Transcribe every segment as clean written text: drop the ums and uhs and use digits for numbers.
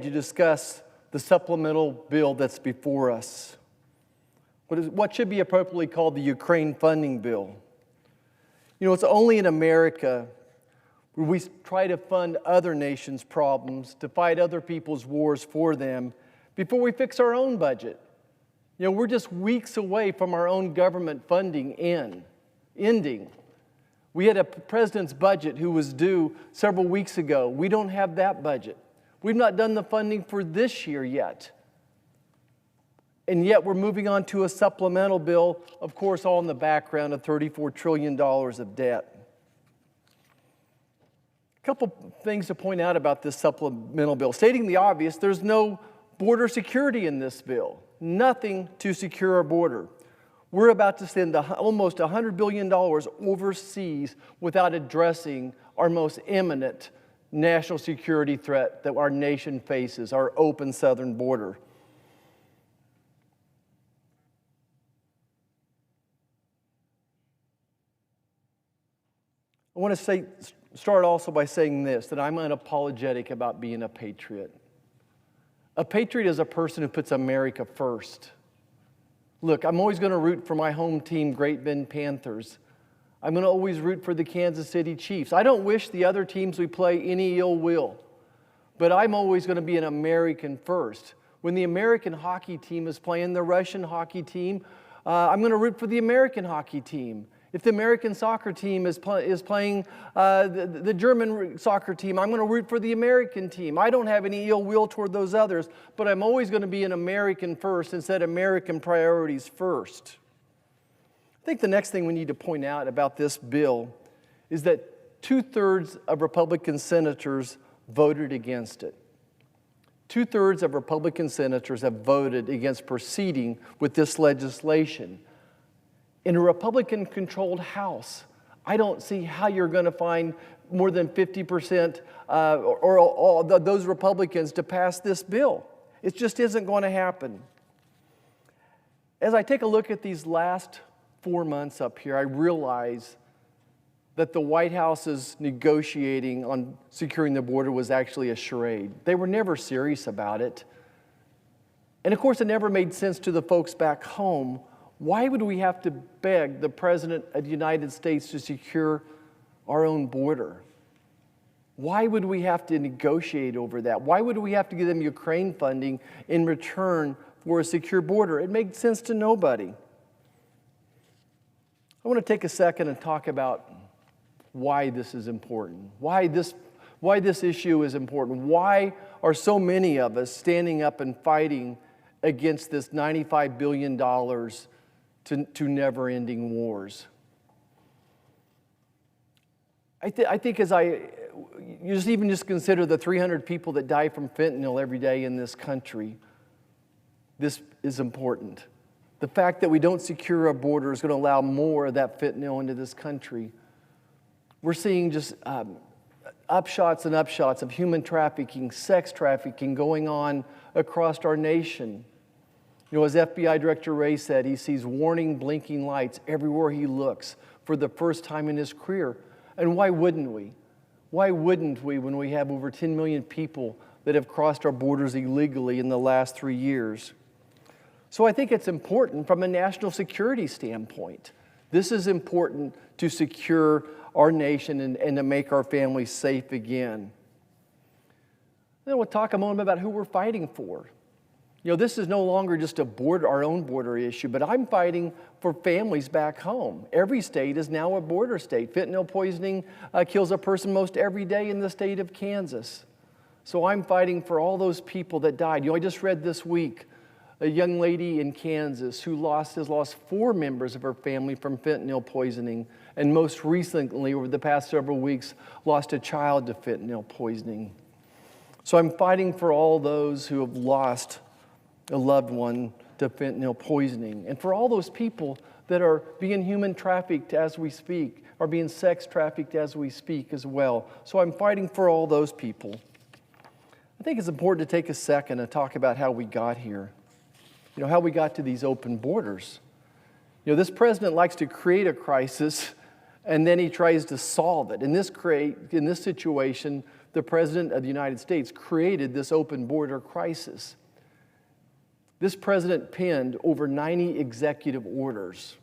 to discuss the supplemental bill that's before us. What should be appropriately called the Ukraine funding bill. You know, it's only in America where we try to fund other nations' problems, to fight other people's wars for them, before we fix our own budget. You know, we're just weeks away from our own government funding ending. We had a president's budget who was due several weeks ago. We don't have that budget. We've not done the funding for this year yet. And yet we're moving on to a supplemental bill, of course, all in the background of $34 trillion of debt. A couple things to point out about this supplemental bill. Stating the obvious, there's no border security in this bill. Nothing to secure our border. We're about to send almost $100 billion overseas without addressing our most imminent national security threat that our nation faces, our open southern border. I want to start also by saying this, that I'm unapologetic about being a patriot. A patriot is a person who puts America first. Look, I'm always going to root for my home team, Great Bend Panthers. I'm going to always root for the Kansas City Chiefs. I don't wish the other teams we play any ill will, but I'm always going to be an American first. When the American hockey team is playing the Russian hockey team, I'm going to root for the American hockey team. If the American soccer team is playing the German soccer team, I'm going to root for the American team. I don't have any ill will toward those others, but I'm always going to be an American first and set American priorities first. I think the next thing we need to point out about this bill is that 2/3 of Republican senators voted against it. 2/3 of Republican senators have voted against proceeding with this legislation. In a Republican-controlled House, I don't see how you're going to find more than 50% or all those Republicans to pass this bill. It just isn't going to happen. As I take a look at these last 4 months up here, I realize that the White House's negotiating on securing the border was actually a charade. They were never serious about it. And of course, it never made sense to the folks back home. Why would we have to beg the President of the United States to secure our own border? Why would we have to negotiate over that? Why would we have to give them Ukraine funding in return for a secure border? It made sense to nobody. I want to take a second and talk about why this is important, why this issue is important. Why are so many of us standing up and fighting against this $95 billion to never-ending wars? I think as you just consider the 300 people that die from fentanyl every day in this country, this is important. The fact that we don't secure our border is going to allow more of that fentanyl into this country. We're seeing just upshots and upshots of human trafficking, sex trafficking going on across our nation. You know, as FBI Director Wray said, he sees warning, blinking lights everywhere he looks for the first time in his career. And why wouldn't we? Why wouldn't we when we have over 10 million people that have crossed our borders illegally in the last 3 years? So I think it's important from a national security standpoint. This is important to secure our nation and to make our families safe again. Then we'll talk a moment about who we're fighting for. You know, this is no longer just our own border issue, but I'm fighting for families back home. Every state is now a border state. Fentanyl poisoning kills a person most every day in the state of Kansas. So I'm fighting for all those people that died. You know, I just read this week a young lady in Kansas who has lost 4 members of her family from fentanyl poisoning, and most recently, over the past several weeks, lost a child to fentanyl poisoning. So I'm fighting for all those who have lost a loved one to fentanyl poisoning, and for all those people that are being human trafficked as we speak, are being sex trafficked as we speak as well. So I'm fighting for all those people. I think it's important to take a second and talk about how we got here. You know, how we got to these open borders. You know, this president likes to create a crisis and then he tries to solve it. In this situation, the President of the United States created this open border crisis. This president penned over 90 executive orders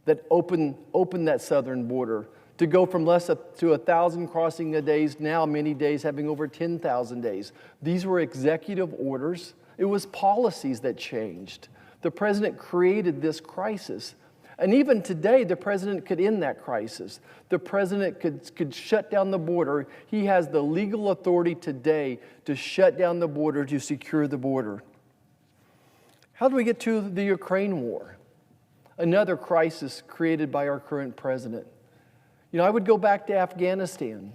that opened that southern border to go from less to 1,000 crossing a day, now many days having over 10,000 days. These were executive orders. It was policies that changed. The president created this crisis. And even today, the president could end that crisis. The president could shut down the border. He has the legal authority today to shut down the border, to secure the border. How do we get to the Ukraine war? Another crisis created by our current president. I would go back to Afghanistan.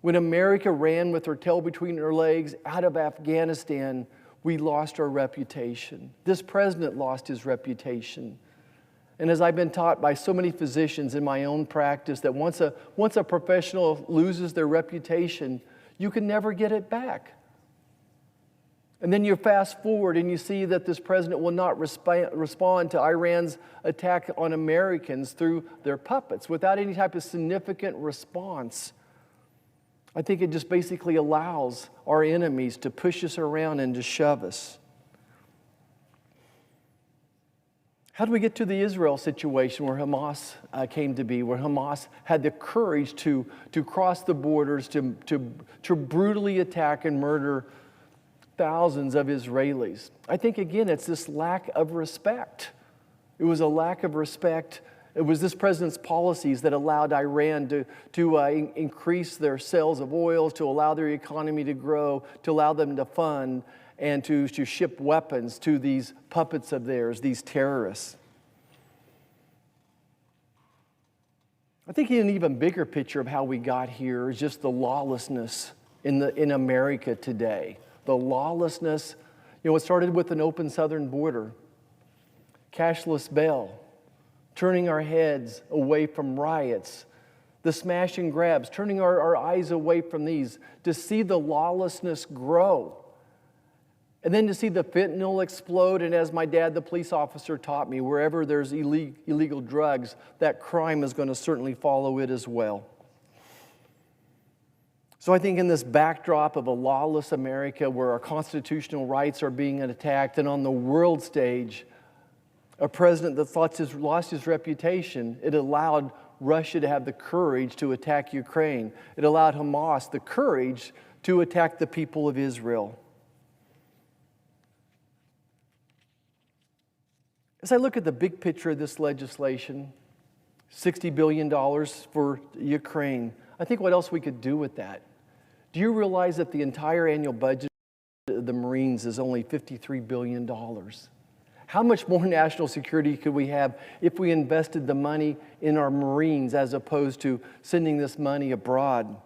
When America ran with her tail between her legs out of Afghanistan, we lost our reputation. This president lost his reputation. And as I've been taught by so many physicians in my own practice, that once a professional loses their reputation, you can never get it back. And then you fast forward and you see that this president will not respond to Iran's attack on Americans through their puppets without any type of significant response. I think it just basically allows our enemies to push us around and to shove us. How do we get to the Israel situation where Hamas came to be, where Hamas had the courage to cross the borders, to brutally attack and murder thousands of Israelis? I think, again, it's this lack of respect. It was a lack of respect. It was this president's policies that allowed Iran to increase their sales of oil, to allow their economy to grow, to allow them to fund, and to ship weapons to these puppets of theirs, these terrorists. I think an even bigger picture of how we got here is just the lawlessness in America today. The lawlessness, it started with an open southern border, cashless bail, turning our heads away from riots, the smash and grabs, turning our eyes away from these, to see the lawlessness grow. And then to see the fentanyl explode, and as my dad, the police officer, taught me, wherever there's illegal drugs, that crime is going to certainly follow it as well. So I think in this backdrop of a lawless America where our constitutional rights are being attacked, and on the world stage, a president that lost his reputation, it allowed Russia to have the courage to attack Ukraine. It allowed Hamas the courage to attack the people of Israel. As I look at the big picture of this legislation, $60 billion for Ukraine, I think what else we could do with that. Do you realize that the entire annual budget of the Marines is only $53 billion? How much more national security could we have if we invested the money in our Marines as opposed to sending this money abroad?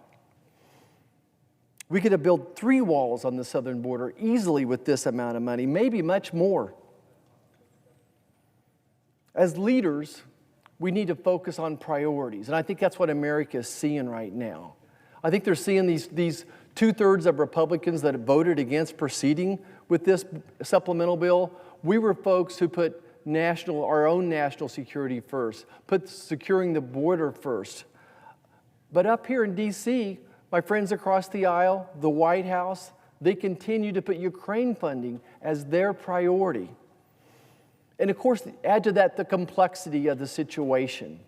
We could have built 3 walls on the southern border easily with this amount of money, maybe much more. As leaders, we need to focus on priorities, and I think that's what America is seeing right now. I think they're seeing these 2/3 of Republicans that have voted against proceeding with this supplemental bill. We were folks who put our own national security first, put securing the border first. But up here in D.C., my friends across the aisle, the White House, they continue to put Ukraine funding as their priority. And of course, add to that the complexity of the situation.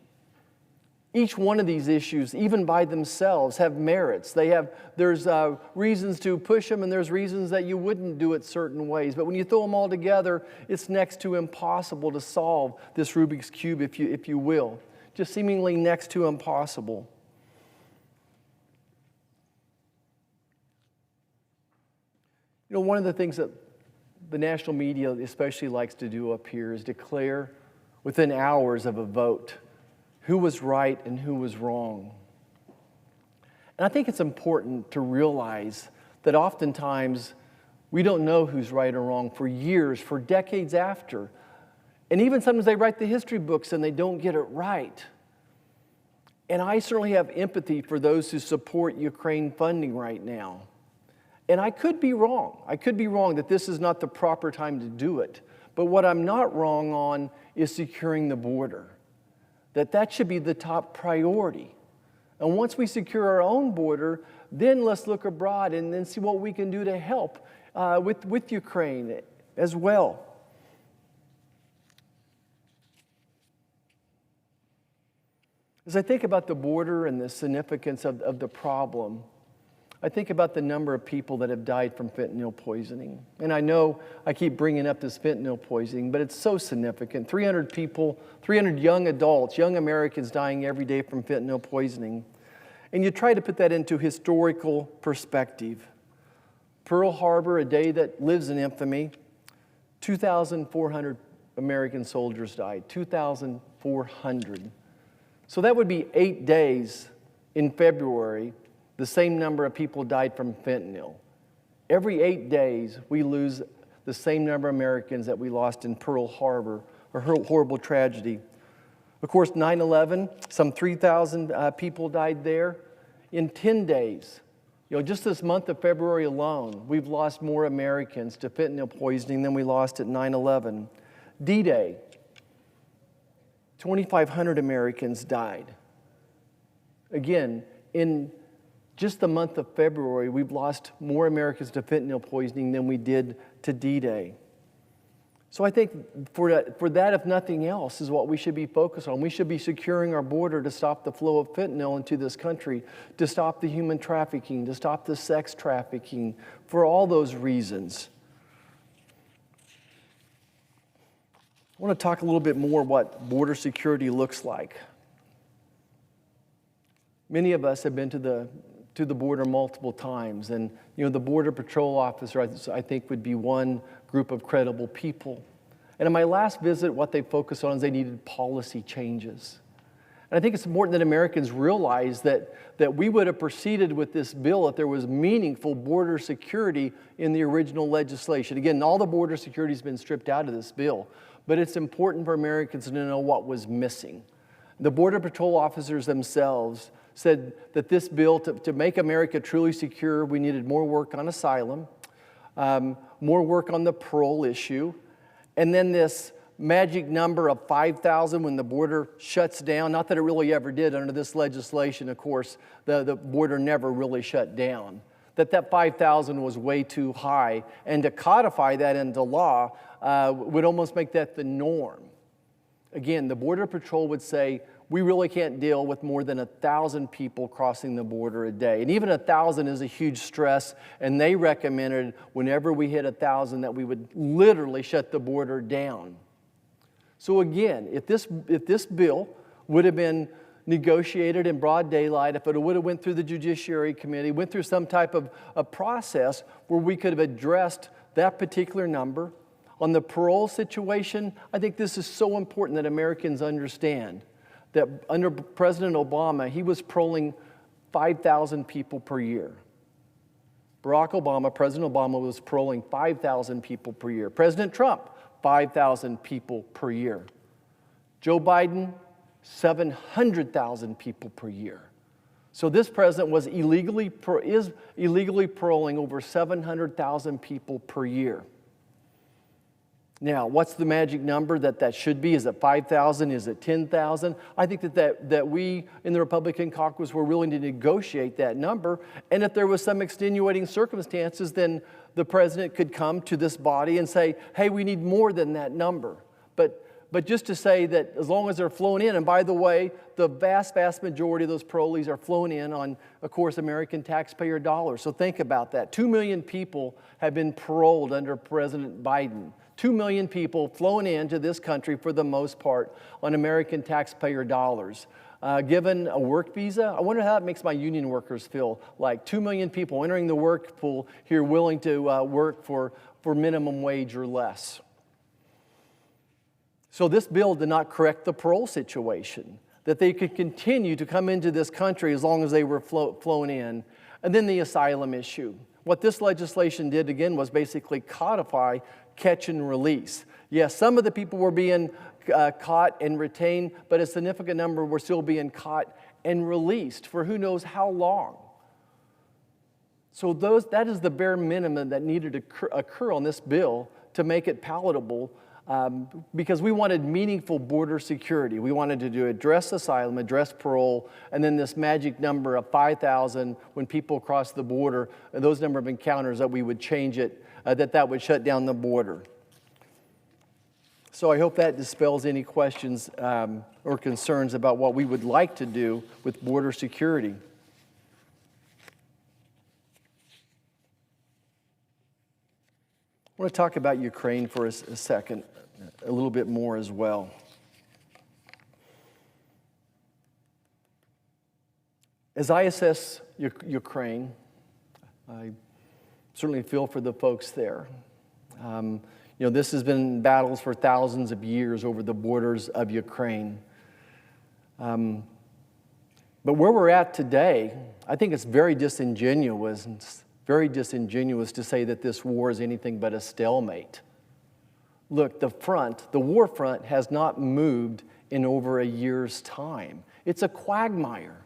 Each one of these issues, even by themselves, have merits. There's reasons to push them, and there's reasons that you wouldn't do it certain ways. But when you throw them all together, it's next to impossible to solve this Rubik's Cube, if you will. Just seemingly next to impossible. One of the things that the national media especially likes to do up here is declare within hours of a vote who was right and who was wrong. And I think it's important to realize that oftentimes we don't know who's right or wrong for years, for decades after. And even sometimes they write the history books and they don't get it right. And I certainly have empathy for those who support Ukraine funding right now. And I could be wrong. I could be wrong that this is not the proper time to do it. But what I'm not wrong on is securing the border. That should be the top priority. And once we secure our own border, then let's look abroad and then see what we can do to help with Ukraine as well. As I think about the border and the significance of the problem, I think about the number of people that have died from fentanyl poisoning. And I know I keep bringing up this fentanyl poisoning, but it's so significant. 300 people, 300 young adults, young Americans dying every day from fentanyl poisoning. And you try to put that into historical perspective. Pearl Harbor, a day that lives in infamy, 2,400 American soldiers died, 2,400. So that would be 8 days in February. The same number of people died from fentanyl. Every 8 days, we lose the same number of Americans that we lost in Pearl Harbor, a horrible tragedy. Of course, 9/11, some 3,000 people died there. In 10 days, just this month of February alone, we've lost more Americans to fentanyl poisoning than we lost at 9/11. D-Day, 2,500 Americans died. Again, in just the month of February, we've lost more Americans to fentanyl poisoning than we did to D-Day. So I think for that, if nothing else, is what we should be focused on. We should be securing our border to stop the flow of fentanyl into this country, to stop the human trafficking, to stop the sex trafficking, for all those reasons. I want to talk a little bit more what border security looks like. Many of us have been to the border multiple times, and the Border Patrol officer, I think, would be one group of credible people. And in my last visit, what they focused on is they needed policy changes. And I think it's important that Americans realize that we would have proceeded with this bill if there was meaningful border security in the original legislation. Again, all the border security has been stripped out of this bill, but it's important for Americans to know what was missing. The Border Patrol officers themselves said that this bill, to make America truly secure, we needed more work on asylum, more work on the parole issue, and then this magic number of 5,000 when the border shuts down. Not that it really ever did under this legislation, of course, the border never really shut down. That 5,000 was way too high, and to codify that into law would almost make that the norm. Again, the Border Patrol would say, we really can't deal with more than 1,000 people crossing the border a day. And even 1,000 is a huge stress, and they recommended whenever we hit 1,000 that we would literally shut the border down. So again, if this bill would have been negotiated in broad daylight, if it would have went through the Judiciary Committee, went through some type of a process where we could have addressed that particular number. On the parole situation, I think this is so important that Americans understand that under President Obama, he was paroling 5,000 people per year. President Obama was paroling 5,000 people per year. President Trump, 5,000 people per year. Joe Biden, 700,000 people per year. So this president is illegally paroling over 700,000 people per year. Now, what's the magic number that should be? Is it 5,000? Is it 10,000? I think that we in the Republican caucus were willing to negotiate that number. And if there was some extenuating circumstances, then the president could come to this body and say, hey, we need more than that number. But just to say that as long as they're flown in, and by the way, the vast, vast majority of those parolees are flown in on, of course, American taxpayer dollars. So think about that. 2 million people have been paroled under President Biden. 2 million people flown into this country for the most part on American taxpayer dollars. Given a work visa, I wonder how that makes my union workers feel. Like 2 million people entering the work pool here willing to work for minimum wage or less. So this bill did not correct the parole situation, that they could continue to come into this country as long as they were flown in. And then the asylum issue. What this legislation did, again, was basically codify catch and release. Yes, some of the people were being caught and retained, but a significant number were still being caught and released for who knows how long. So that is the bare minimum that needed to occur on this bill to make it palatable because we wanted meaningful border security. We wanted to address asylum, address parole, and then this magic number of 5,000 when people cross the border, those number of encounters, that we would change it, that would shut down the border. So I hope that dispels any questions or concerns about what we would like to do with border security. I want to talk about Ukraine for a second, a little bit more as well. As I assess Ukraine, I certainly feel for the folks there. This has been battles for thousands of years over the borders of Ukraine. But where we're at today, I think it's very disingenuous to say that this war is anything but a stalemate. Look, the war front has not moved in over a year's time. It's a quagmire.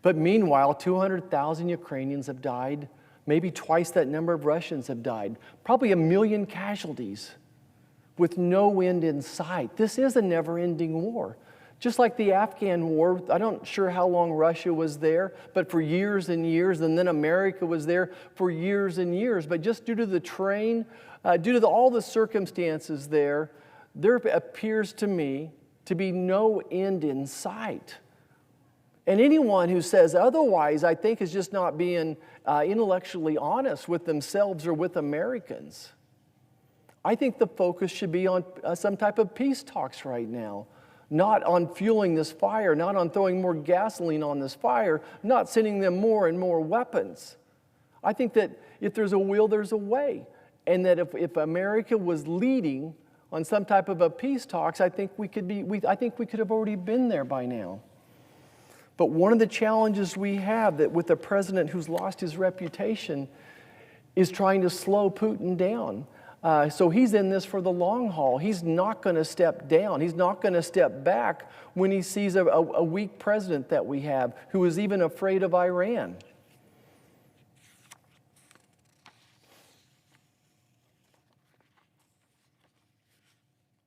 But meanwhile, 200,000 Ukrainians have died. Maybe twice that number of Russians have died. Probably 1 million casualties with no end in sight. This is a never-ending war. Just like the Afghan war, I'm not sure how long Russia was there, but for years and years, and then America was there for years and years. But just due to the terrain, due to all the circumstances there appears to me to be no end in sight. And anyone who says otherwise, I think, is just not being intellectually honest with themselves or with Americans. I think the focus should be on some type of peace talks right now, not on fueling this fire, not on throwing more gasoline on this fire, not sending them more and more weapons. I think that if there's a will, there's a way. And that if America was leading on some type of a peace talks, I think we could have already been there by now. But one of the challenges we have that with a president who's lost his reputation is trying to slow Putin down. So he's in this for the long haul. He's not going to step down. He's not going to step back when he sees a weak president that we have who is even afraid of Iran.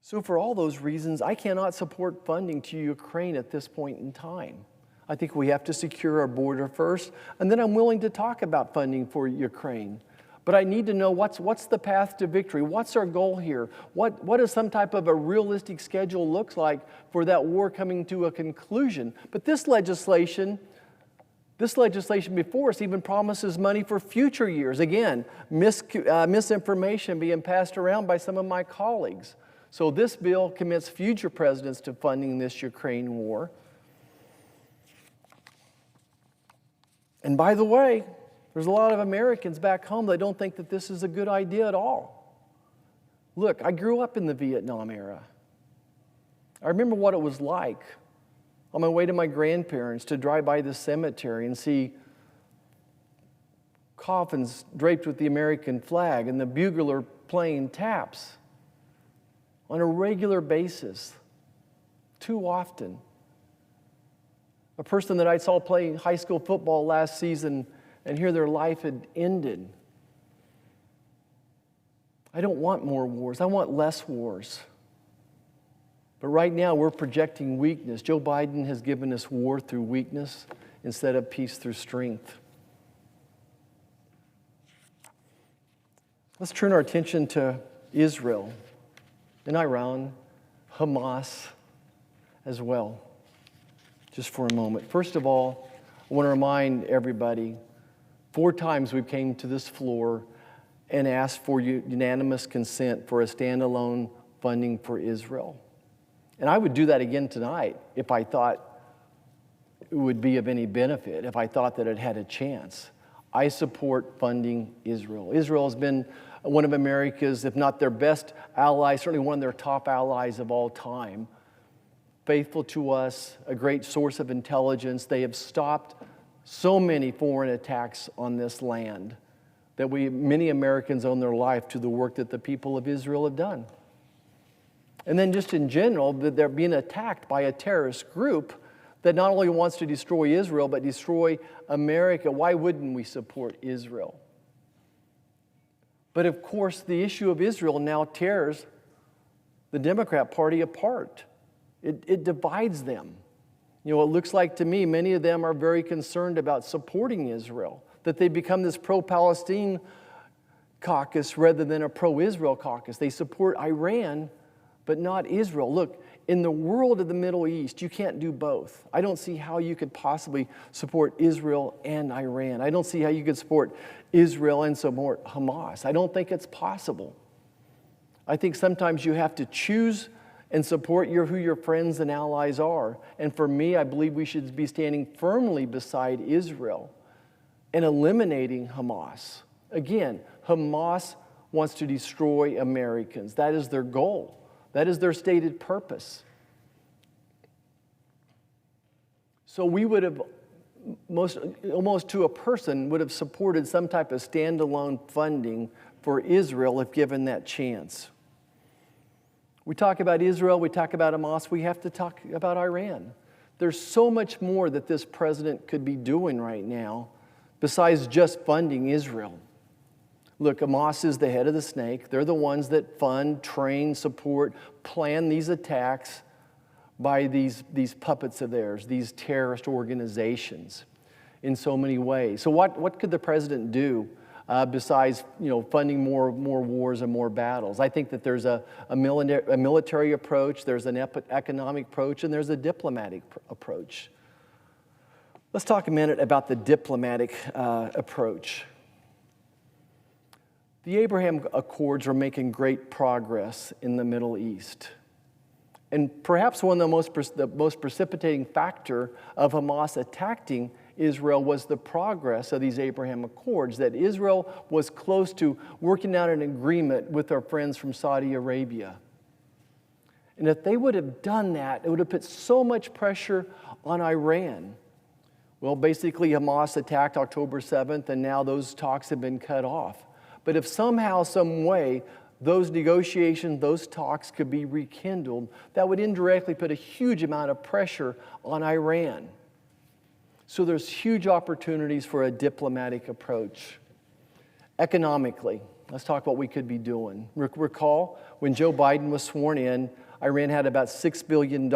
So for all those reasons, I cannot support funding to Ukraine at this point in time. I think we have to secure our border first, and then I'm willing to talk about funding for Ukraine. But I need to know what's the path to victory? What's our goal here? What does some type of a realistic schedule look like for that war coming to a conclusion? But this legislation before us even promises money for future years. Again, misinformation being passed around by some of my colleagues. So this bill commits future presidents to funding this Ukraine war. And by the way, there's a lot of Americans back home that don't think that this is a good idea at all. Look, I grew up in the Vietnam era. I remember what it was like on my way to my grandparents to drive by the cemetery and see coffins draped with the American flag and the bugler playing taps on a regular basis, too often. A person that I saw playing high school football last season and hear their life had ended. I don't want more wars. I want less wars. But right now we're projecting weakness. Joe Biden has given us war through weakness instead of peace through strength. Let's turn our attention to Israel and Iran, Hamas as well, just for a moment. First of all, I want to remind everybody, 4 times we came to this floor and asked for unanimous consent for a standalone funding for Israel. And I would do that again tonight if I thought it would be of any benefit, if I thought that it had a chance. I support funding Israel. Israel has been one of America's, if not their best allies, certainly one of their top allies of all time. Faithful to us, a great source of intelligence. They have stopped so many foreign attacks on this land that many Americans owe their life to the work that the people of Israel have done. And then just in general, that they're being attacked by a terrorist group that not only wants to destroy Israel, but destroy America. Why wouldn't we support Israel? But of course, the issue of Israel now tears the Democrat Party apart. It divides them. You know, it looks like to me many of them are very concerned about supporting Israel, that they become this pro-Palestine caucus rather than a pro-Israel caucus. They support Iran, but not Israel. Look, in the world of the Middle East, you can't do both. I don't see how you could possibly support Israel and Iran. I don't see how you could support Israel and support Hamas. I don't think it's possible. I think sometimes you have to choose and support who your friends and allies are. And for me, I believe we should be standing firmly beside Israel and eliminating Hamas. Again, Hamas wants to destroy Americans. That is their goal. That is their stated purpose. So we would have, almost to a person, would have supported some type of standalone funding for Israel if given that chance. We talk about Israel, we talk about Hamas, we have to talk about Iran. There's so much more that this president could be doing right now besides just funding Israel. Look, Hamas is the head of the snake. They're the ones that fund, train, support, plan these attacks by these puppets of theirs, these terrorist organizations in so many ways. So what could the president do besides, funding more wars and more battles? I think that there's a military approach, there's an economic approach, and there's a diplomatic approach. Let's talk a minute about the diplomatic approach. The Abraham Accords are making great progress in the Middle East. And perhaps one of the most precipitating factor of Hamas attacking Israel was the progress of these Abraham Accords, that Israel was close to working out an agreement with our friends from Saudi Arabia. And if they would have done that, it would have put so much pressure on Iran. Well, basically Hamas attacked October 7th, and now those talks have been cut off. But if somehow, some way, those negotiations, those talks could be rekindled, that would indirectly put a huge amount of pressure on Iran. So there's huge opportunities for a diplomatic approach. Economically, let's talk what we could be doing. Recall, when Joe Biden was sworn in, Iran had about $6 billion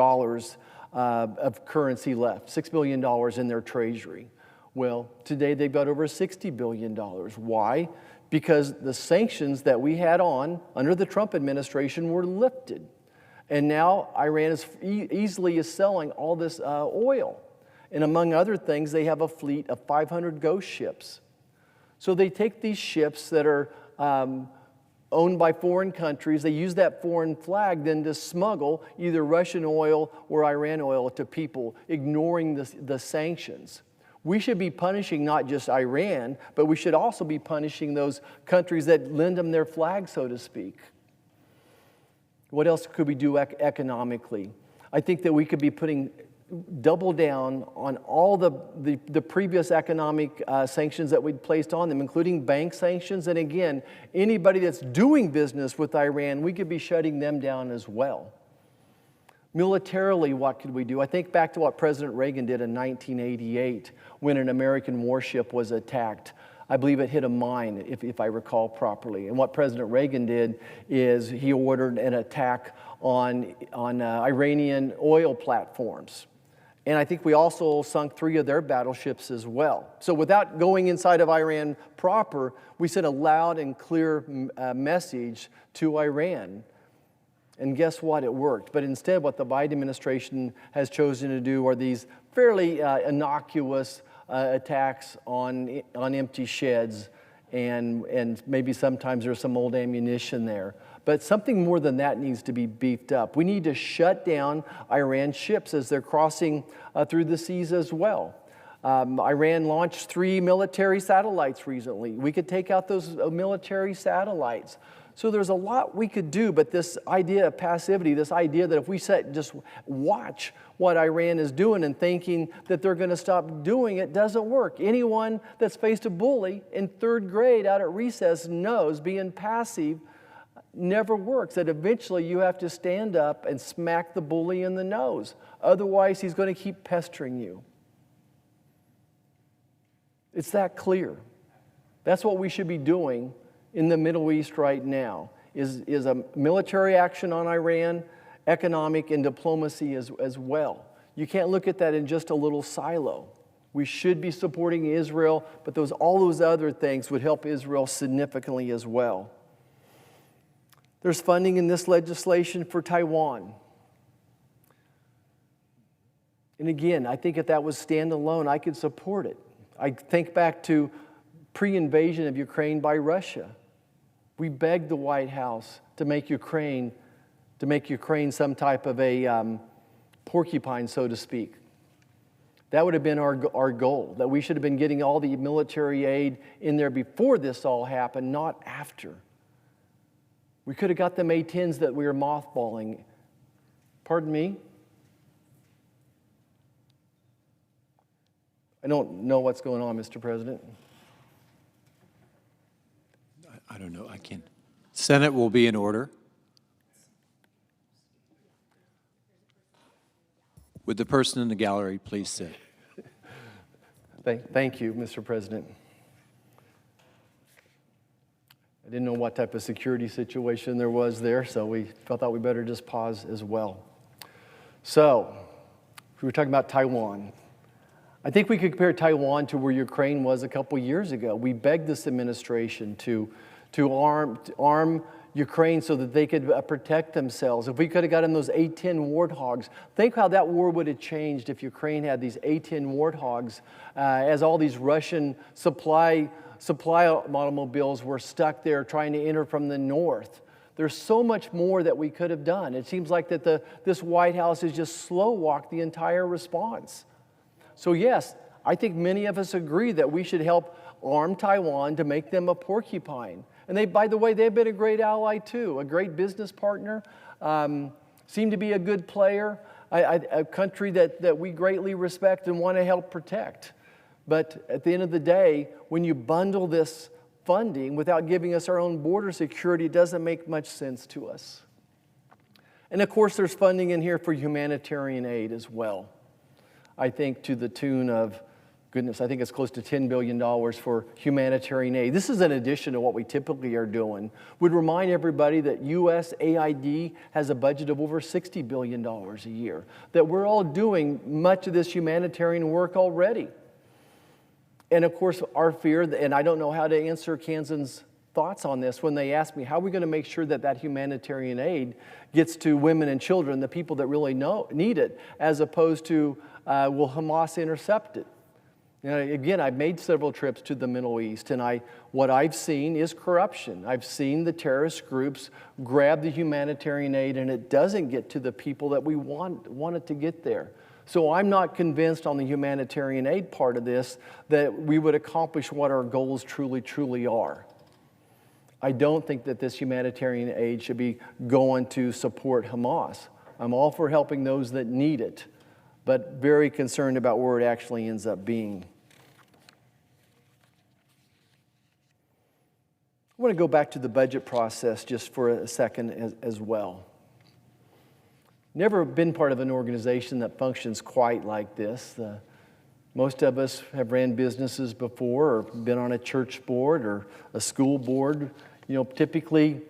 of currency left, $6 billion in their treasury. Well, today they've got over $60 billion. Why? Because the sanctions that we had under the Trump administration were lifted. And now Iran is easily selling all this oil. And among other things, they have a fleet of 500 ghost ships. So they take these ships that are owned by foreign countries, they use that foreign flag then to smuggle either Russian oil or Iran oil to people, ignoring the sanctions. We should be punishing not just Iran, but we should also be punishing those countries that lend them their flag, so to speak. What else could we do economically? I think that we could be putting double down on all the previous economic sanctions that we'd placed on them, including bank sanctions. And again, anybody that's doing business with Iran, we could be shutting them down as well. Militarily, what could we do? I think back to what President Reagan did in 1988 when an American warship was attacked. I believe it hit a mine, if I recall properly. And what President Reagan did is he ordered an attack on Iranian oil platforms. And I think we also sunk 3 of their battleships as well. So without going inside of Iran proper, we sent a loud and clear message to Iran. And guess what? It worked. But instead, what the Biden administration has chosen to do are these fairly innocuous attacks on empty sheds, and maybe sometimes there's some old ammunition there. But something more than that needs to be beefed up. We need to shut down Iran ships as they're crossing through the seas as well. Iran launched 3 military satellites recently. We could take out those military satellites. So there's a lot we could do, but this idea of passivity, this idea that if we just watch what Iran is doing and thinking that they're going to stop doing it, doesn't work. Anyone that's faced a bully in 3rd grade out at recess knows being passive never works, that eventually you have to stand up and smack the bully in the nose. Otherwise, he's going to keep pestering you. It's that clear. That's what we should be doing in the Middle East right now, is a military action on Iran, economic and diplomacy as well. You can't look at that in just a little silo. We should be supporting Israel, but all those other things would help Israel significantly as well. There's funding in this legislation for Taiwan. And again, I think if that was standalone, I could support it. I think back to pre-invasion of Ukraine by Russia. We begged the White House to make Ukraine some type of a porcupine, so to speak. That would have been our goal, that we should have been getting all the military aid in there before this all happened, not after. We could have got them A-10s that we were mothballing. Pardon me? I don't know what's going on, Mr. President. I don't know. I can't. Senate will be in order. Would the person in the gallery please sit? Thank you, Mr. President. I didn't know what type of security situation there was there, so we thought we better just pause as well. So, we were talking about Taiwan. I think we could compare Taiwan to where Ukraine was a couple years ago. We begged this administration to arm Ukraine so that they could protect themselves. If we could have gotten those A-10 Warthogs, think how that war would have changed if Ukraine had these A-10 Warthogs as all these Russian supply automobiles were stuck there trying to enter from the north. There's so much more that we could have done. It seems like that this White House has just slow-walked the entire response. So yes, I think many of us agree that we should help arm Taiwan to make them a porcupine. And by the way, they've been a great ally too, a great business partner, seem to be a good player, a country that we greatly respect and want to help protect. But at the end of the day, when you bundle this funding without giving us our own border security, it doesn't make much sense to us. And of course, there's funding in here for humanitarian aid as well. I think to the tune of, goodness, I think it's close to $10 billion for humanitarian aid. This is in addition to what we typically are doing. Would remind everybody that USAID has a budget of over $60 billion a year, that we're all doing much of this humanitarian work already. And of course, our fear, and I don't know how to answer Kansan's thoughts on this when they ask me, how are we going to make sure that that humanitarian aid gets to women and children, the people that really need it, as opposed to, will Hamas intercept it? You know, again, I've made several trips to the Middle East, and what I've seen is corruption. I've seen the terrorist groups grab the humanitarian aid, and it doesn't get to the people that we want it to get there. So I'm not convinced on the humanitarian aid part of this that we would accomplish what our goals truly are. I don't think that this humanitarian aid should be going to support Hamas. I'm all for helping those that need it, but very concerned about where it actually ends up being. I want to go back to the budget process just for a second as well. Never been part of an organization that functions quite like this. Most of us have ran businesses before or been on a church board or a school board. You know, typically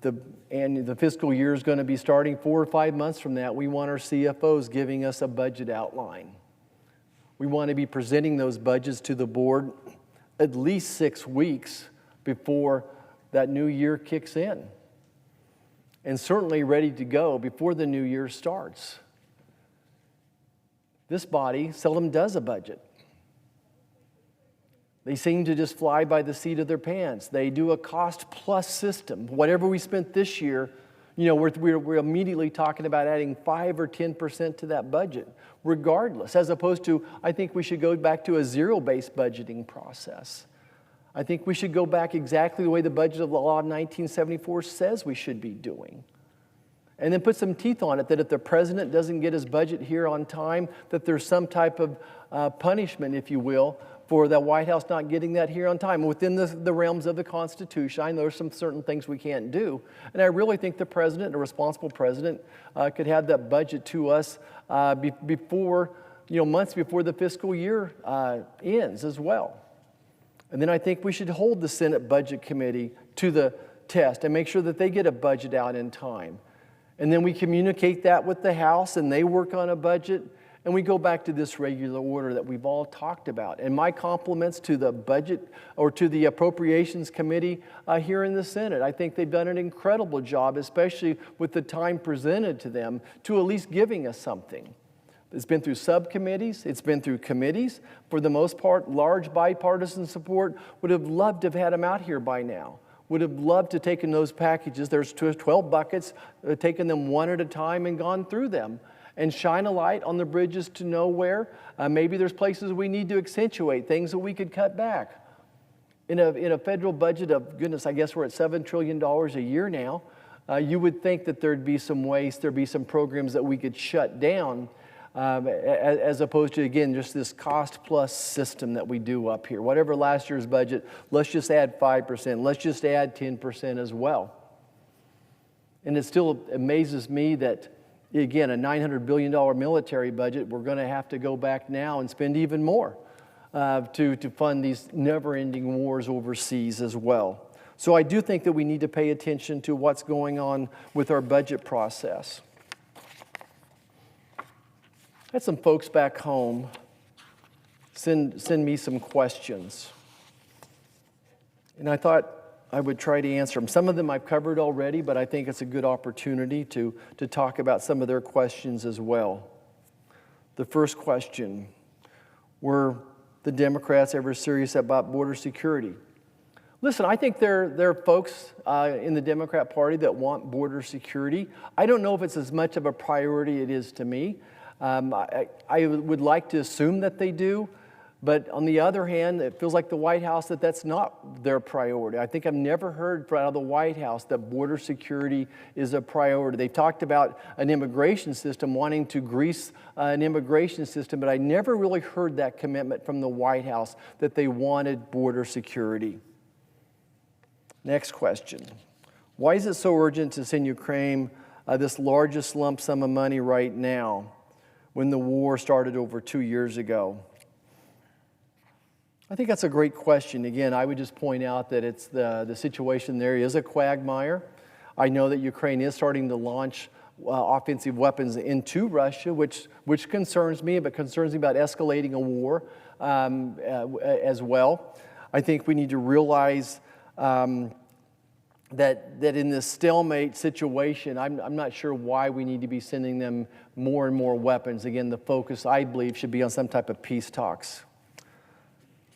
the fiscal year is going to be starting 4 or 5 months from that. We want our CFOs giving us a budget outline. We want to be presenting those budgets to the board at least 6 weeks before that new year kicks in, and certainly ready to go before the new year starts. This body seldom does a budget. They seem to just fly by the seat of their pants. They do a cost-plus system. Whatever we spent this year, you know, we're immediately talking about adding 5 or 10% to that budget, regardless, as opposed to, I think we should go back to a zero-based budgeting process. I think we should go back exactly the way the budget of the law of 1974 says we should be doing. And then put some teeth on it, that if the president doesn't get his budget here on time, that there's some type of punishment, if you will, for the White House not getting that here on time within the realms of the Constitution. I know there's some certain things we can't do. And I really think the president, a responsible president, could have that budget to us before, months before the fiscal year ends as well. And then I think we should hold the Senate Budget Committee to test and make sure that they get a budget out in time. And then we communicate that with the House and they work on a budget and we go back to this regular order that we've all talked about. And my compliments to the budget or to the Appropriations Committee here in the Senate. I think they've done an incredible job, especially with the time presented to them, to at least giving us something. It's been through subcommittees, it's been through committees. For the most part, large bipartisan support. Would have loved to have had them out here by now. Would have loved to have taken those packages, there's 12 buckets, taken them one at a time and gone through them. And shine a light on the bridges to nowhere. Maybe there's places we need to accentuate, things that we could cut back. In a federal budget of, goodness, I guess we're at $7 trillion a year now. You would think that there'd be some waste, there'd be some programs that we could shut down. As opposed to, again, just this cost-plus system that we do up here. Whatever last year's budget, let's just add 5%. Let's just add 10% as well. And it still amazes me that, again, a $900 billion military budget, we're going to have to go back now and spend even more to fund these never-ending wars overseas as well. So I do think that we need to pay attention to what's going on with our budget process. I had some folks back home send me some questions. And I thought I would try to answer them. Some of them I've covered already, but I think it's a good opportunity to talk about some of their questions as well. The first question, were the Democrats ever serious about border security? Listen, I think there are folks in the Democrat Party that want border security. I don't know if it's as much of a priority it is to me. I would like to assume that they do, but on the other hand, it feels like the White House that's not their priority. I think I've never heard out of the White House that border security is a priority. They talked about an immigration system, wanting to grease an immigration system, but I never really heard that commitment from the White House that they wanted border security. Next question. Why is it so urgent to send Ukraine this largest lump sum of money right now, when the war started over 2 years ago? I think that's a great question. Again, I would just point out that it's the situation there is a quagmire. I know that Ukraine is starting to launch offensive weapons into Russia, which concerns me, but concerns me about escalating a war as well. I think we need to realize that in this stalemate situation, I'm not sure why we need to be sending them more and more weapons. Again, the focus, I believe, should be on some type of peace talks.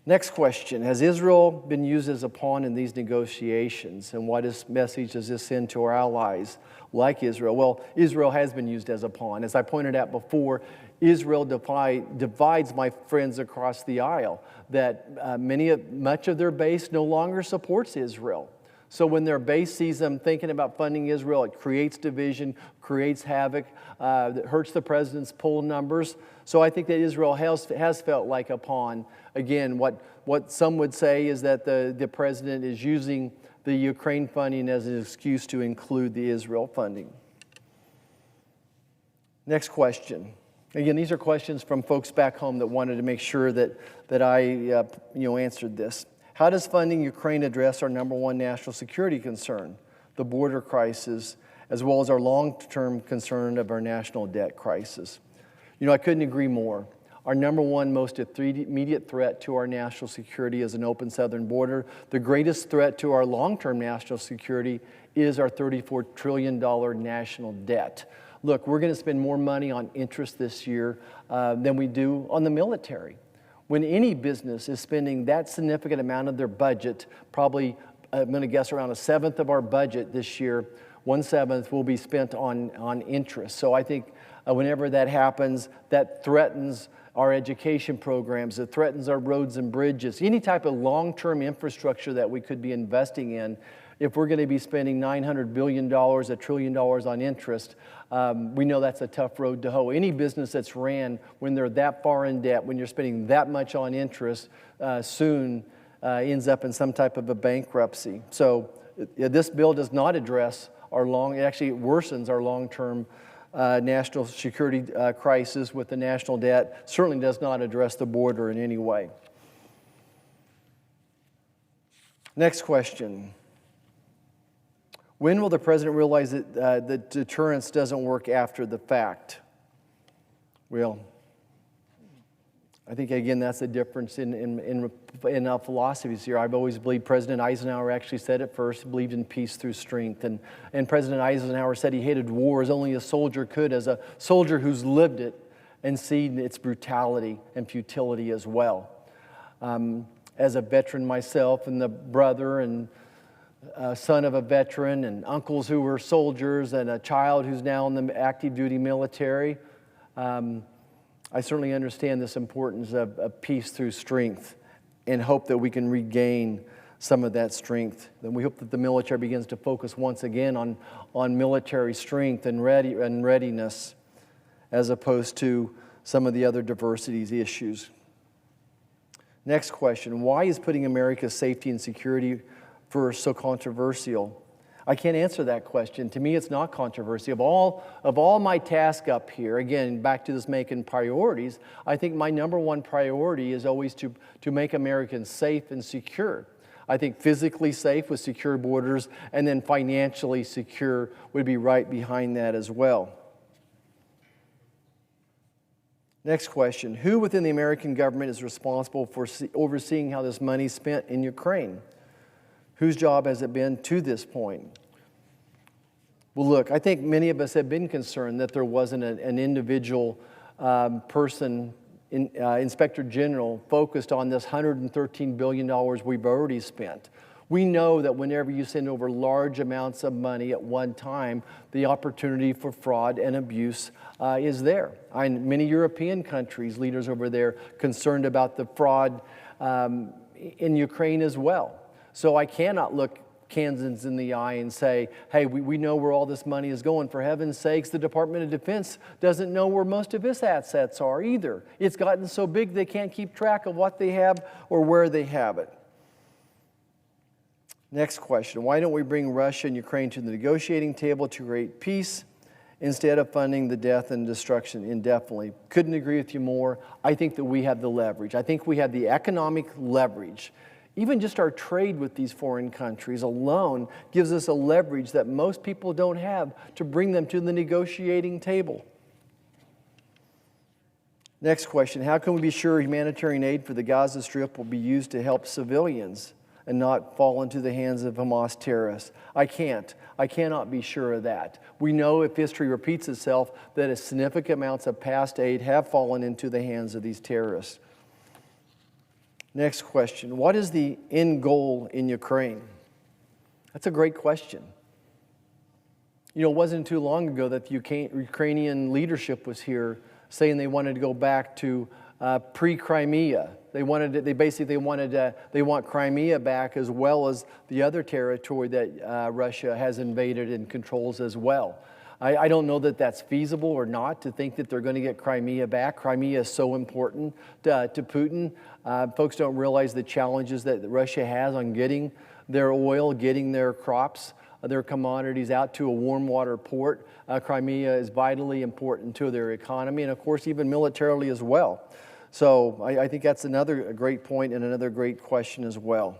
Next question, has Israel been used as a pawn in these negotiations? And what message does this send to our allies like Israel? Well, Israel has been used as a pawn. As I pointed out before, Israel divides my friends across the aisle, that much of their base no longer supports Israel. So when their base sees them thinking about funding Israel, it creates division, creates havoc, that hurts the president's poll numbers. So I think that Israel has felt like a pawn. Again, what some would say is that the president is using the Ukraine funding as an excuse to include the Israel funding. Next question. Again, these are questions from folks back home that wanted to make sure that I answered this. How does funding Ukraine address our number one national security concern, the border crisis, as well as our long-term concern of our national debt crisis? I couldn't agree more. Our number one most immediate threat to our national security is an open southern border. The greatest threat to our long-term national security is our $34 trillion national debt. Look, we're going to spend more money on interest this year than we do on the military. When any business is spending that significant amount of their budget, probably, I'm going to guess around 1/7 of our budget this year, 1/7 will be spent on interest. So I think whenever that happens, that threatens our education programs, it threatens our roads and bridges, any type of long-term infrastructure that we could be investing in. If we're going to be spending $900 billion, $1 trillion on interest, we know that's a tough road to hoe. Any business that's ran when they're that far in debt, when you're spending that much on interest, soon ends up in some type of a bankruptcy. So this bill does not address it actually worsens our long-term national security crisis with the national debt. Certainly does not address the border in any way. Next question. When will the president realize that that deterrence doesn't work after the fact? Well, I think, again, that's the difference in philosophies here. I've always believed President Eisenhower actually said it first, believed in peace through strength. And President Eisenhower said he hated war as only a soldier could, as a soldier who's lived it and seen its brutality and futility as well. As a veteran myself, and the brother and son of a veteran, and uncles who were soldiers, and a child who's now in the active duty military, I certainly understand this importance of peace through strength, and hope that we can regain some of that strength. And we hope that the military begins to focus once again on military strength and readiness, as opposed to some of the other diversities issues. Next question: why is putting America's safety and security first so controversial? I can't answer that question. To me, it's not controversy. Of all my tasks up here, again, back to this making priorities, I think my number one priority is always to make Americans safe and secure. I think physically safe with secure borders, and then financially secure would be right behind that as well. Next question: who within the American government is responsible for overseeing how this money is spent in Ukraine? Whose job has it been to this point? Well, look, I think many of us have been concerned that there wasn't an individual person, Inspector General, focused on this $113 billion we've already spent. We know that whenever you send over large amounts of money at one time, the opportunity for fraud and abuse is there. Many European countries, leaders over there, concerned about the fraud in Ukraine as well. So I cannot look Kansans in the eye and say, hey, we know where all this money is going. For heaven's sakes, the Department of Defense doesn't know where most of its assets are either. It's gotten so big they can't keep track of what they have or where they have it. Next question: why don't we bring Russia and Ukraine to the negotiating table to create peace instead of funding the death and destruction indefinitely? Couldn't agree with you more. I think that we have the leverage. I think we have the economic leverage. Even just our trade with these foreign countries alone gives us a leverage that most people don't have to bring them to the negotiating table. Next question: how can we be sure humanitarian aid for the Gaza Strip will be used to help civilians and not fall into the hands of Hamas terrorists? I cannot be sure of that. We know, if history repeats itself, that significant amounts of past aid have fallen into the hands of these terrorists. Next question: what is the end goal in Ukraine? That's a great question. You know, it wasn't too long ago that the Ukrainian leadership was here saying they wanted to go back to pre-Crimea. They want Crimea back, as well as the other territory that Russia has invaded and controls as well. I don't know that that's feasible or not, to think that they're going to get Crimea back. Crimea is so important to Putin. Folks don't realize the challenges that Russia has on getting their oil, getting their crops, their commodities out to a warm water port. Crimea is vitally important to their economy, and of course even militarily as well. So I think that's another great point and another great question as well.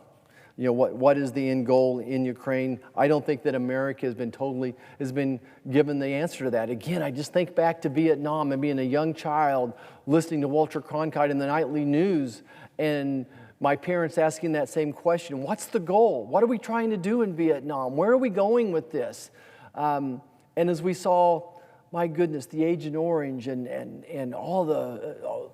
You know, what is the end goal in Ukraine? I don't think that America has been given the answer to that. Again, I just think back to Vietnam and being a young child, listening to Walter Cronkite in the nightly news, and my parents asking that same question: what's the goal? What are we trying to do in Vietnam? Where are we going with this? And as we saw, my goodness, the Agent Orange and all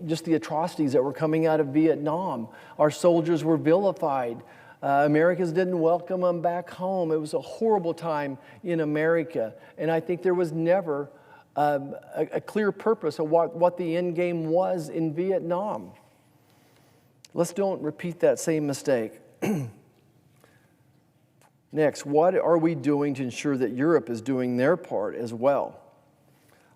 just the atrocities that were coming out of Vietnam. Our soldiers were vilified. Americans didn't welcome them back home. It was a horrible time in America. And I think there was never a clear purpose of what the end game was in Vietnam. Let's don't repeat that same mistake. Next, what are we doing to ensure that Europe is doing their part as well?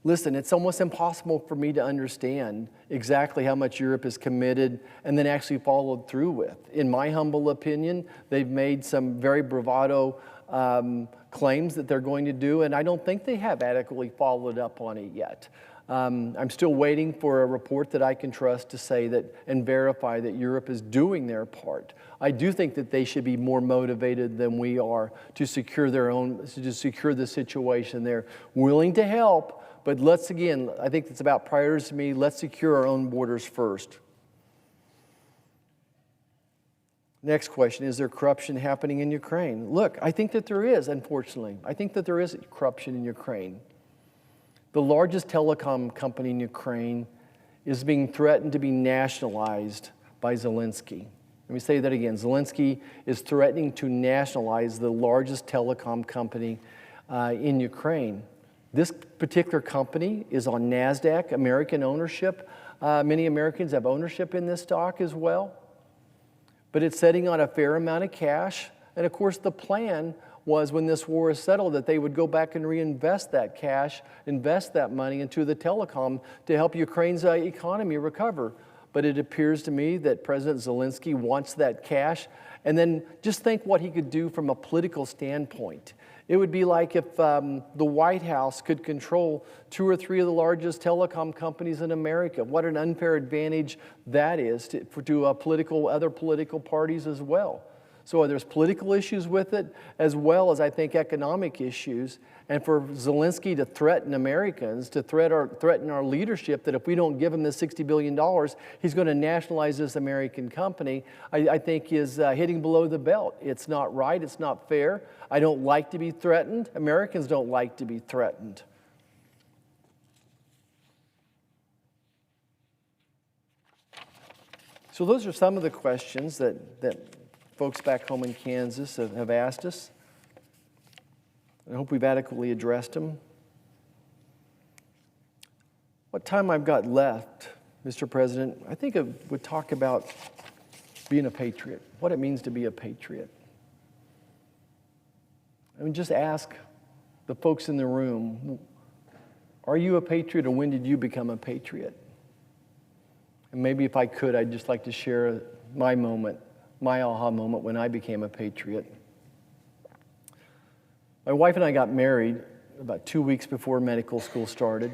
Listen, it's almost impossible for me to understand exactly how much Europe is committed and then actually followed through with. In my humble opinion, they've made some very bravado claims that they're going to do, and I don't think they have adequately followed up on it yet. I'm still waiting for a report that I can trust to say that and verify that Europe is doing their part. I do think that they should be more motivated than we are to secure to secure the situation. They're willing to help, but I think it's about priorities to me. Let's secure our own borders first. Next question, is there corruption happening in Ukraine? Look, I think that there is, unfortunately. I think that there is corruption in Ukraine. The largest telecom company in Ukraine is being threatened to be nationalized by Zelensky. Let me say that again. Zelensky is threatening to nationalize the largest telecom company in Ukraine. This particular company is on NASDAQ, American ownership. Many Americans have ownership in this stock as well. But it's sitting on a fair amount of cash. And of course, the plan was when this war is settled that they would go back and reinvest that cash, invest that money into the telecom to help Ukraine's economy recover. But it appears to me that President Zelensky wants that cash. And then just think what he could do from a political standpoint. It would be like if the White House could control 2 or 3 of the largest telecom companies in America. What an unfair advantage that is to other political parties as well. So there's political issues with it, as well as, I think, economic issues. And for Zelensky to threaten Americans, to threaten our leadership, that if we don't give him this $60 billion, he's going to nationalize this American company, I think is hitting below the belt. It's not right. It's not fair. I don't like to be threatened. Americans don't like to be threatened. So those are some of the questions that folks back home in Kansas have asked us. I hope we've adequately addressed them. What time I've got left, Mr. President, I think I would talk about being a patriot, what it means to be a patriot. I mean, just ask the folks in the room, are you a patriot, or when did you become a patriot? And maybe if I could, I'd just like to share my moment, my aha moment when I became a patriot. My wife and I got married about 2 weeks before medical school started.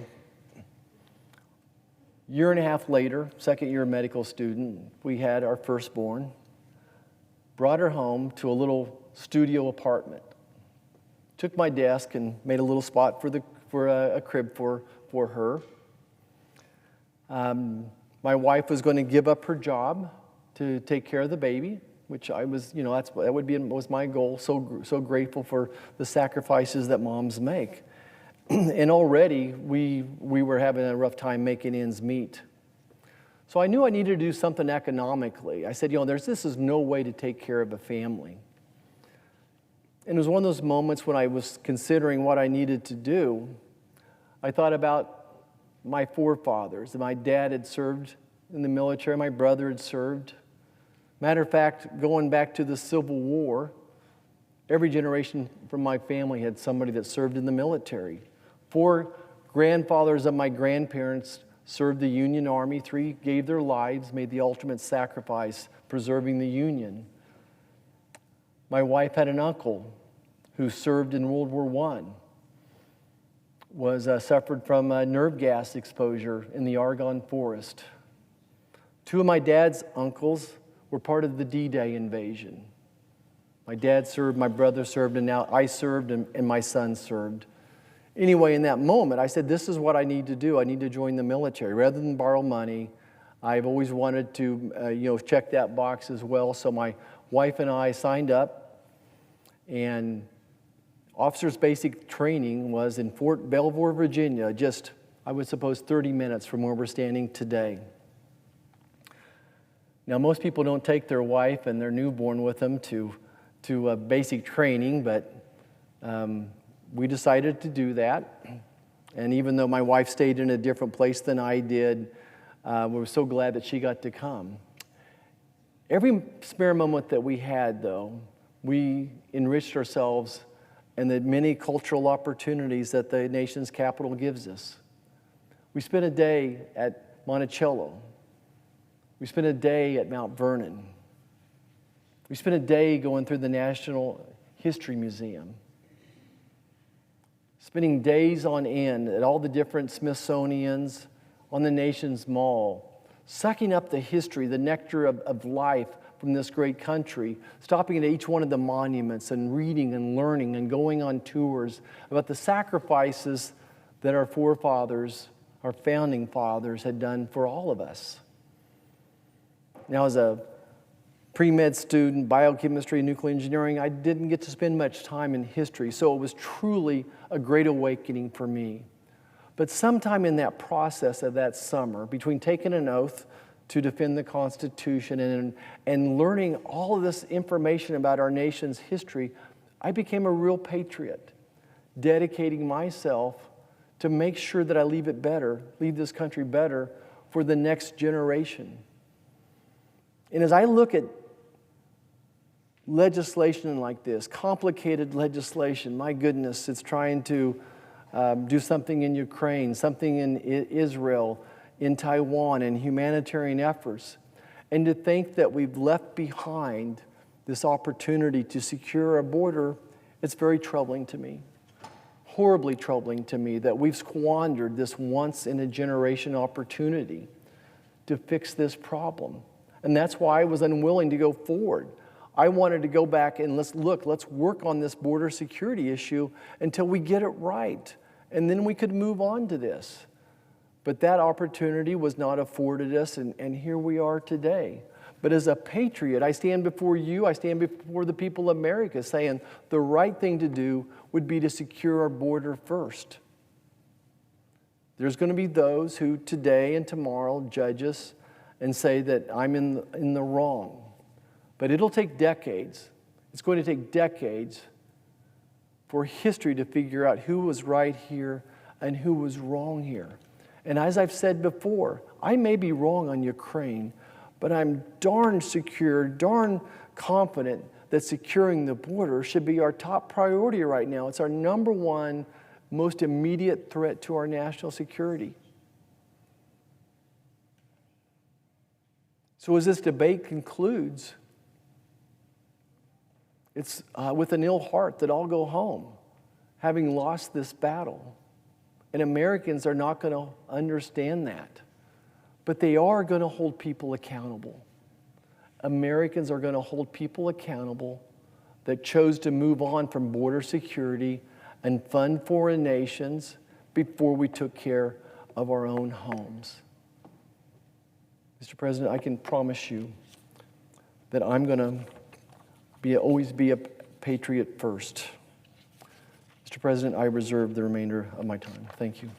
Year and a half later, second year medical student, we had our firstborn. Brought her home to a little studio apartment. Took my desk and made a little spot for a crib for her. My wife was going to give up her job to take care of the baby, which I was, was my goal. So grateful for the sacrifices that moms make. And already we were having a rough time making ends meet. So I knew I needed to do something economically. I said, this is no way to take care of a family. And it was one of those moments when I was considering what I needed to do. I thought about my forefathers. My dad had served in the military. My brother had served. Matter of fact, going back to the Civil War, every generation from my family had somebody that served in the military. 4 grandfathers of my grandparents served the Union Army. 3 gave their lives, made the ultimate sacrifice, preserving the Union. My wife had an uncle who served in World War I, suffered from nerve gas exposure in the Argonne Forest. 2 of my dad's uncles were part of the D-Day invasion. My dad served, my brother served, and now I served, and my son served. Anyway, in that moment, I said, this is what I need to do. I need to join the military. Rather than borrow money, I've always wanted to, check that box as well. So my wife and I signed up, and officer's basic training was in Fort Belvoir, Virginia, just, I would suppose, 30 minutes from where we're standing today. Now, most people don't take their wife and their newborn with them to basic training, but we decided to do that. And even though my wife stayed in a different place than I did, we were so glad that she got to come. Every spare moment that we had, though, we enriched ourselves in the many cultural opportunities that the nation's capital gives us. We spent a day at Monticello. We spent a day at Mount Vernon. We spent a day going through the National History Museum. spending days on end at all the different Smithsonians, on the nation's mall, sucking up the history, the nectar of life from this great country, stopping at each one of the monuments and reading and learning and going on tours about the sacrifices that our forefathers, our founding fathers, had done for all of us. Now, as a pre-med student, biochemistry and nuclear engineering, I didn't get to spend much time in history, so it was truly a great awakening for me. But sometime in that process of that summer, between taking an oath to defend the Constitution and learning all of this information about our nation's history, I became a real patriot, dedicating myself to make sure that I leave it better, leave this country better for the next generation. And as I look at legislation like this, complicated legislation, my goodness, it's trying to do something in Ukraine, something in Israel, in Taiwan, and humanitarian efforts. And to think that we've left behind this opportunity to secure a border, it's very troubling to me. Horribly troubling to me that we've squandered this once-in-a-generation opportunity to fix this problem. And that's why I was unwilling to go forward. I wanted to go back and let's work on this border security issue until we get it right. And then we could move on to this. But that opportunity was not afforded us, and here we are today. But as a patriot, I stand before you, I stand before the people of America saying the right thing to do would be to secure our border first. There's going to be those who today and tomorrow judge us and say that I'm in the wrong. But it'll take decades. It's going to take decades for history to figure out who was right here and who was wrong here. And as I've said before, I may be wrong on Ukraine, but I'm darn secure, darn confident that securing the border should be our top priority right now. It's our number one, most immediate threat to our national security. So as this debate concludes, it's with an ill heart that I'll go home, having lost this battle. And Americans are not going to understand that. But they are going to hold people accountable. Americans are going to hold people accountable that chose to move on from border security and fund foreign nations before we took care of our own homes. Mr. President, I can promise you that I'm going to always be a patriot first. Mr. President, I reserve the remainder of my time. Thank you.